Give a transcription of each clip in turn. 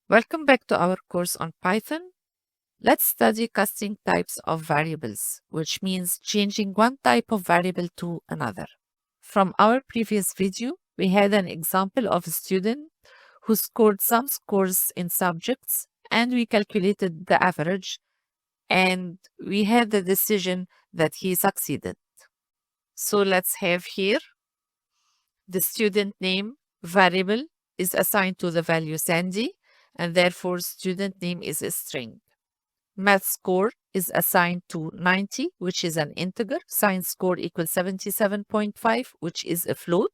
Welcome back to our course on Python. Let's study casting types of variables, which means changing one type of variable to another. From our previous video, we had an example of a student who scored some scores in subjects, and we calculated the average, and we had the decision that he succeeded. So let's have here the student name variable is assigned to the value Sandy, and therefore student name is a string. Math score is assigned to 90, which is an integer. Science score equals 77.5, which is a float.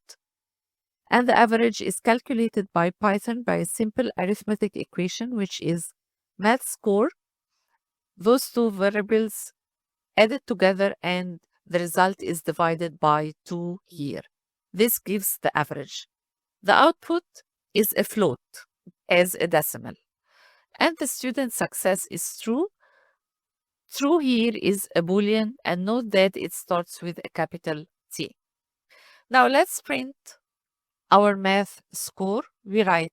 And the average is calculated by Python by a simple arithmetic equation, which is math score, those two variables added together, and the result is divided by 2 here. This gives the average. The output is a float as a decimal. And the student success is true. True here is a Boolean, and note that it starts with a capital T. Now let's print our math score. We write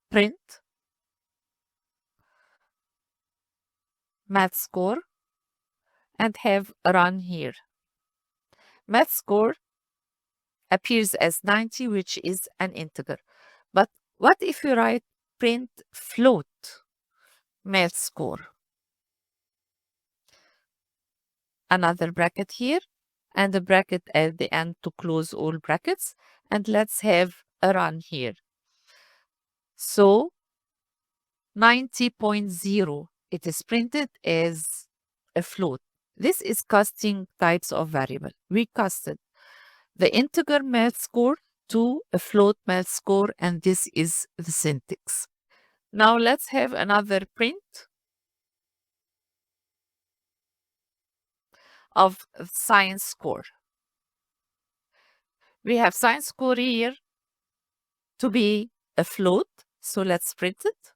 print math score and have a run here. Math score appears as 90, which is an integer. But what if we write print float math score? Another bracket here and a bracket at the end to close all brackets, and let's have a run here. So 90.0, it is printed as a float. This is casting types of variable. We casted the integer math score to a float math score, and this is the syntax. Now let's have another print of science score. We have science score here to be a float, so let's print it,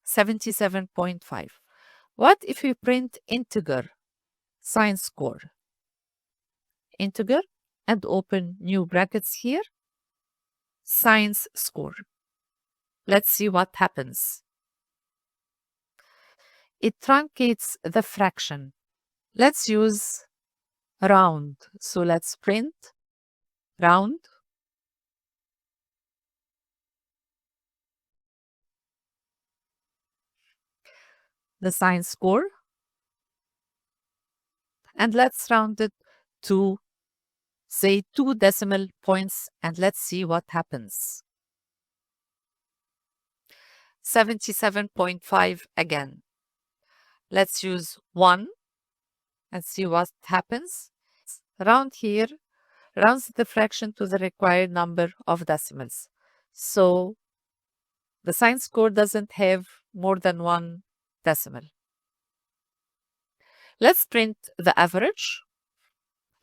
77.5. What if we print integer science score? Integer, and open new brackets here, science score. Let's see what happens. It truncates the fraction. Let's use round. So let's print round. The science score. And let's round it to, say, 2 decimal points, and let's see what happens. 77.5 again. Let's use 1 and see what happens. Round here rounds the fraction to the required number of decimals. So the science score doesn't have more than 1 decimal. Let's print the average.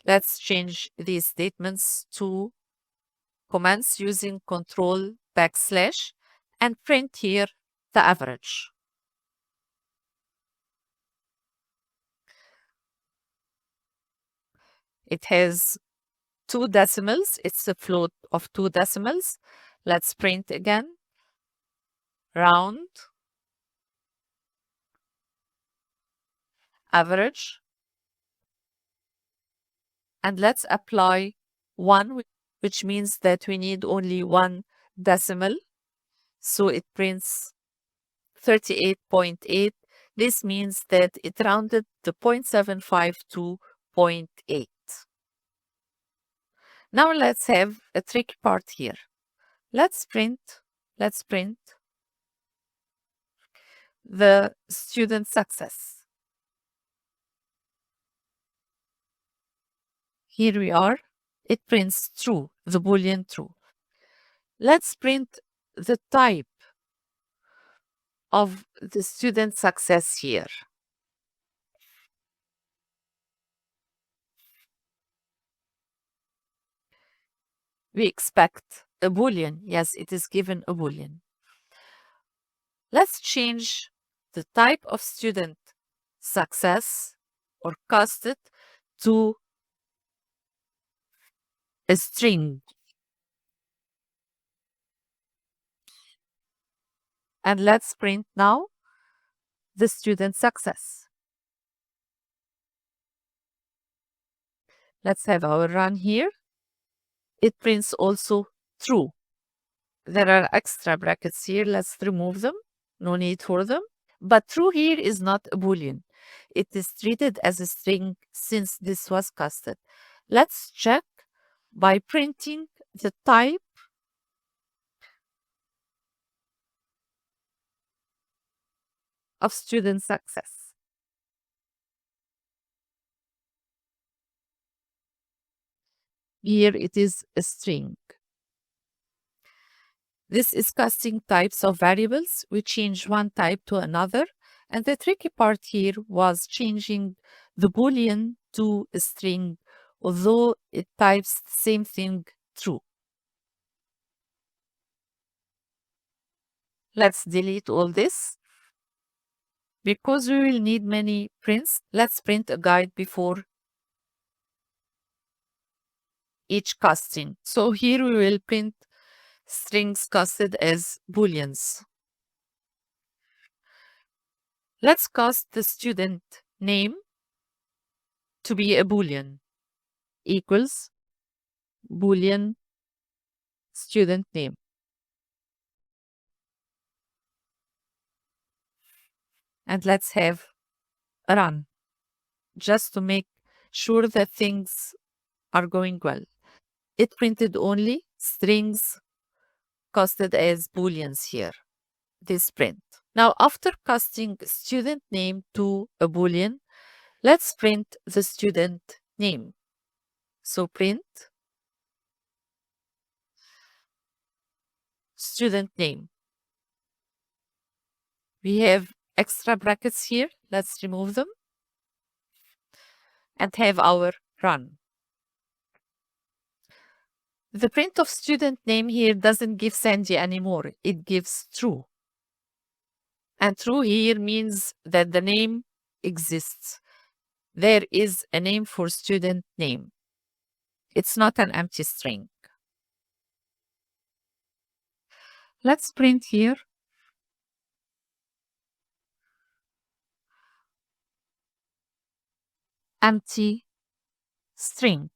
Let's change these statements to commands using control backslash and print here the average. It has 2 decimals. It's a float of 2 decimals. Let's print again. Round. Average. And let's apply 1, which means that we need only 1 decimal. So it prints 38.8. This means that it rounded the 0.75 to 0.8. Now let's have a tricky part here. Let's print the student success. Here we are. It prints true, the Boolean true. Let's print the type of the student success here. We expect a Boolean. Yes, it is given a Boolean. Let's change the type of student success or cast it to a string. And let's print now the student success. Let's have our run here. It prints also true. There are extra brackets here. Let's remove them. No need for them. But true here is not a Boolean. It is treated as a string since this was casted. Let's check by printing the type of student success. Here it is a string. This is casting types of variables. We change one type to another. And the tricky part here was changing the Boolean to a string, although it types the same thing true. Let's delete all this. Because we will need many prints, let's print a guide before each casting. So here we will print strings casted as Booleans. Let's cast the student name to be a Boolean equals Boolean student name. And let's have a run just to make sure that things are going well. It printed only strings casted as Booleans here, this print. Now, after casting student name to a Boolean, let's print the student name. So print student name. We have extra brackets here. Let's remove them and have our run. The print of student name here doesn't give Sandy anymore. It gives true. And true here means that the name exists. There is a name for student name. It's not an empty string. Let's print here empty string.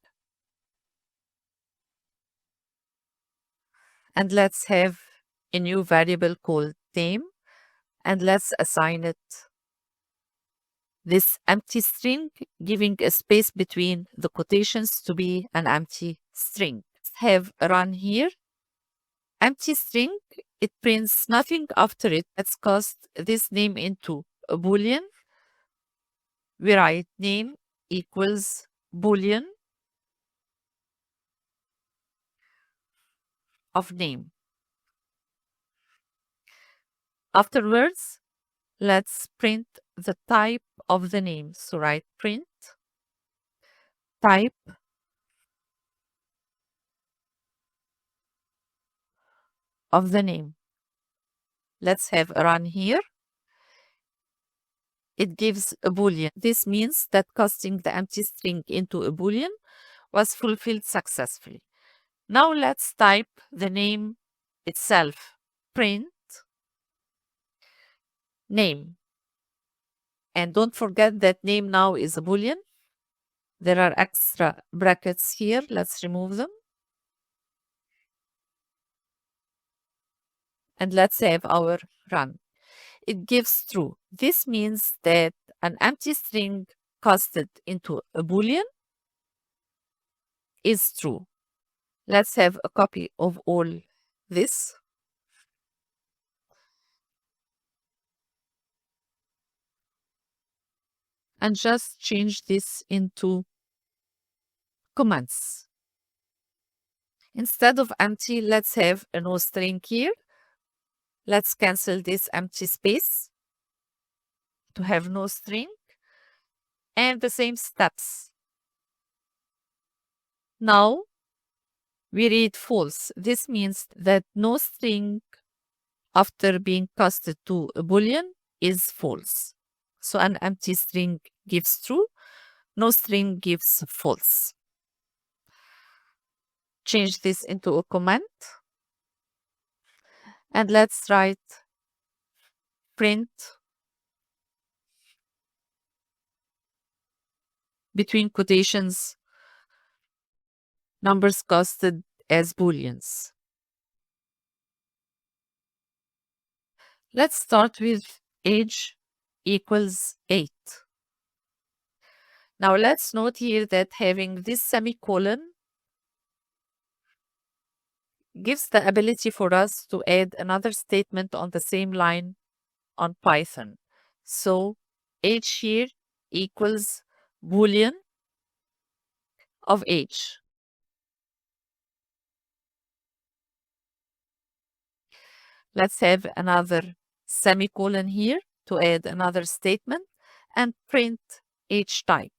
And let's have a new variable called name. And let's assign it this empty string, giving a space between the quotations to be an empty string. Have a run here. Empty string, it prints nothing after it. Let's cast this name into a Boolean. We write name equals Boolean of name. Afterwards, let's print the type of the name. So write print type of the name. Let's have a run here. It gives a Boolean. This means that casting the empty string into a Boolean was fulfilled successfully. Now let's type the name itself. Print name. And don't forget that name now is a Boolean. There are extra brackets here. Let's remove them. And let's save our run. It gives true. This means that an empty string casted into a Boolean is true. Let's have a copy of all this. And just change this into comments. Instead of empty, let's have a no string here. Let's cancel this empty space to have no string. And the same steps. Now we read false. This means that no string after being casted to a Boolean is false. So an empty string gives true, no string gives false. Change this into a comment. And let's write print between quotations numbers casted as booleans. Let's start with age equals 8. Now let's note here that having this semicolon gives the ability for us to add another statement on the same line on Python. So age here equals boolean of age. Let's have another semicolon here to add another statement and print age type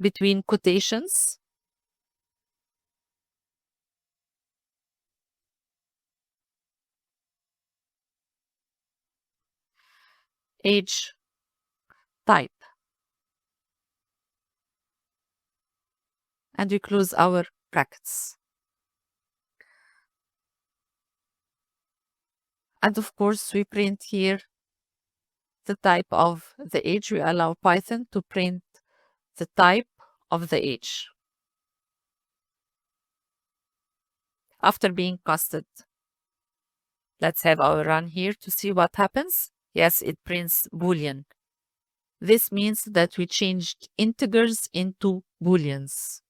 between quotations. Age type. And we close our brackets. And of course, we print here the type of the age. We allow Python to print the type of the age after being casted. Let's have our run here to see what happens. Yes, it prints boolean. This means that we changed integers into booleans.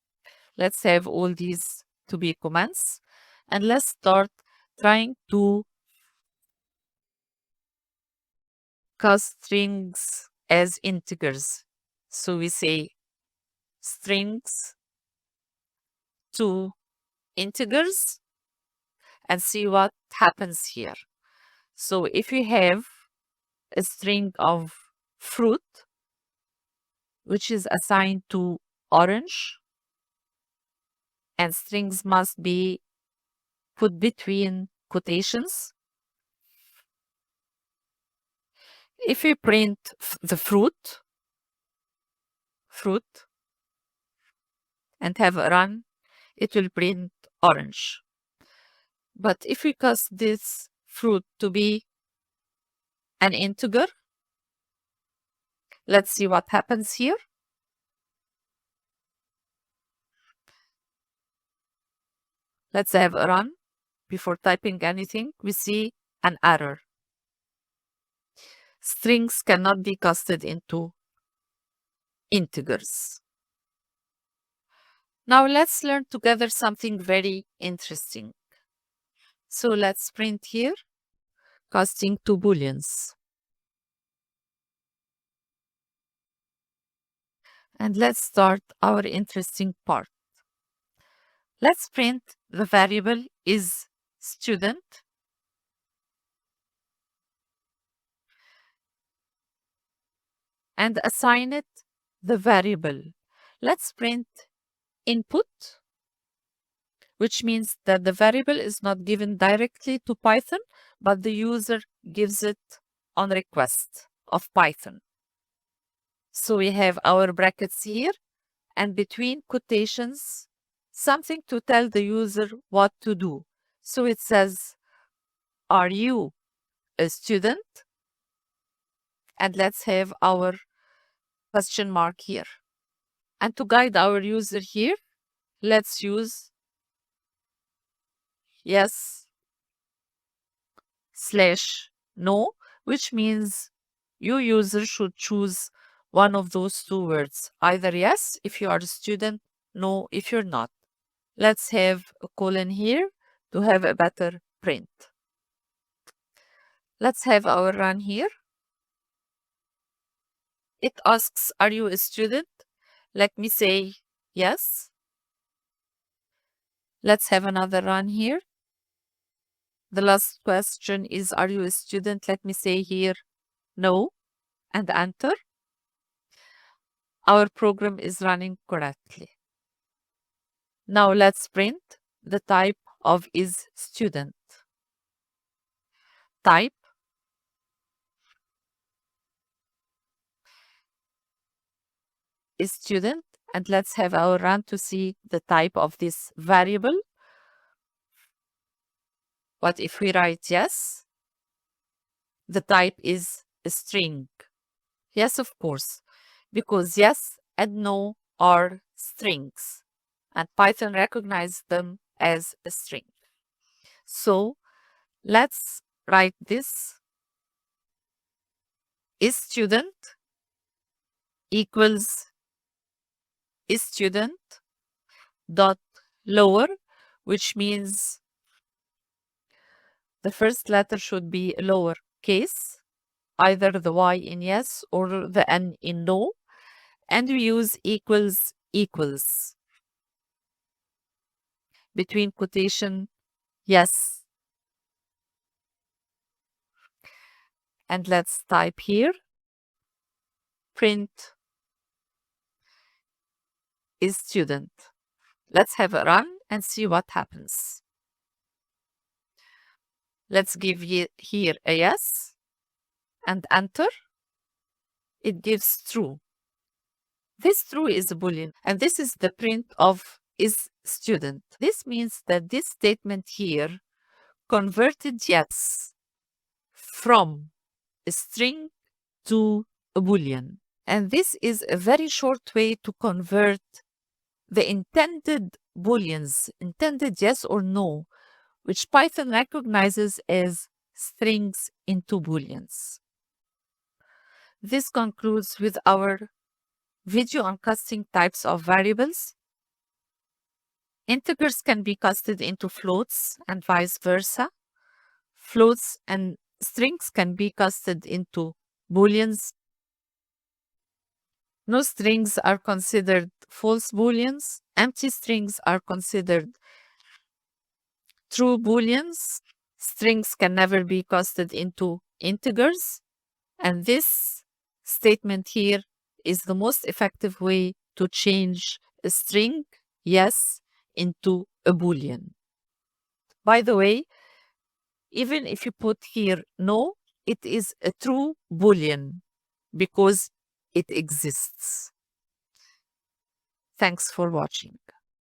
Let's have all these to be comments, and let's start trying to cast strings as integers. So we say strings to integers and see what happens here. So if we have a string of fruit, which is assigned to orange, and strings must be put between quotations. If we print the fruit, and have a run, it will print orange. But if we cast this fruit to be an integer, let's see what happens here. Let's have a run. Before typing anything, we see an error. Strings cannot be casted into integers. Now let's learn together something very interesting. So let's print here, casting to booleans. And let's start our interesting part. Let's print the variable is student and assign it the variable. Let's print input, which means that the variable is not given directly to Python, but the user gives it on request of Python. So we have our brackets here, and between quotations, something to tell the user what to do. So it says, are you a student? And let's have our question mark here. And to guide our user here, let's use yes / no, which means you user should choose one of those two words, either yes if you are a student, no if you're not. Let's have a colon here to have a better print. Let's have our run here. It asks, are you a student? Let me say yes. Let's have another run here. The last question is, are you a student? Let me say here no and enter. Our program is running correctly. Now let's print the type of is student. Type is student, and let's have our run to see the type of this variable. But if we write yes, the type is a string. Yes, of course, because yes and no are strings, and Python recognizes them as a string. So let's write this: is student equals is student dot lower, which means the first letter should be lower case, either the Y in yes or the N in no, and we use equals equals between quotation yes. And let's type here print is student. Let's have a run and see what happens. Let's give here a yes and enter. It gives true. This true is a boolean, and this is the print of is student. This means that this statement here converted yes from a string to a boolean. And this is a very short way to convert the intended booleans, intended yes or no, which Python recognizes as strings, into booleans. This concludes with our video on casting types of variables. Integers can be casted into floats and vice versa. Floats and strings can be casted into booleans. No strings are considered false booleans. Empty strings are considered true booleans. Strings can never be casted into integers. And this statement here is the most effective way to change a string, yes, into a boolean. By the way, even if you put here no, it is a true boolean because it exists. Thanks for watching.